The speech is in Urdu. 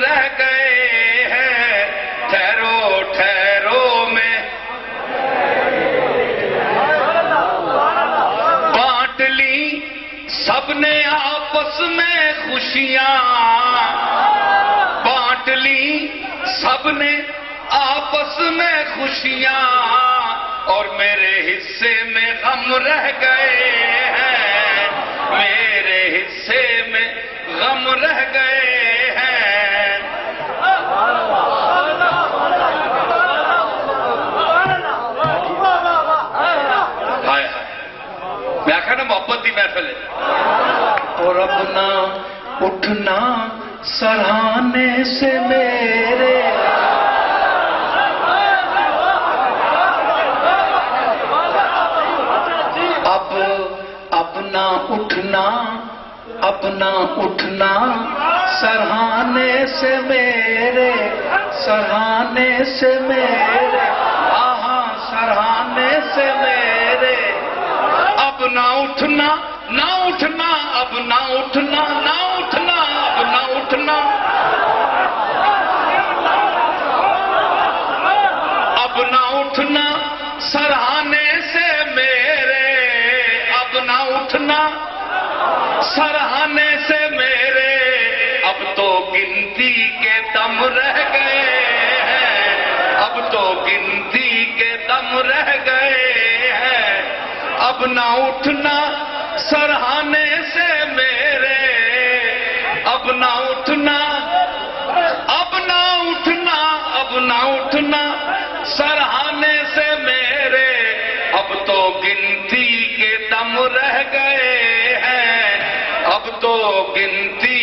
رہ گئے ہیں، ٹھہرو ٹھہرو میں بانٹ لی سب نے آپس میں خوشیاں، بانٹ لی سب نے آپس میں خوشیاں، اور میرے حصے میں غم رہ گئے ہیں، میرے حصے میں غم رہ گئے ہیں۔ میں آخر نا محبت دی محفل ہے۔ اور اب نہ اٹھنا سرہانے سے میرے، اب نہ اٹھنا، اب نہ اٹھنا سرہانے سے میرے، سرہانے سے میرے، آہاں سرہانے سے میرے، اب نہ اٹھنا، نہ اٹھنا، اب نہ اٹھنا، نہ اٹھنا، اب نہ اٹھنا، اب نہ اٹھنا سرہانے سے میرے، اب نہ اٹھنا سرہانے سے میرے، اب تو گنتی کے دم رہ گئے ہیں، اب تو گنتی کے دم رہ گئے ہیں، اب نہ اٹھنا سرہانے سے میرے، اب نہ اٹھنا، اب نہ اٹھنا، اب نہ اٹھنا سرہانے سے میرے، اب تو گنتی کے دم رہ گئے ہیں، اب تو گنتی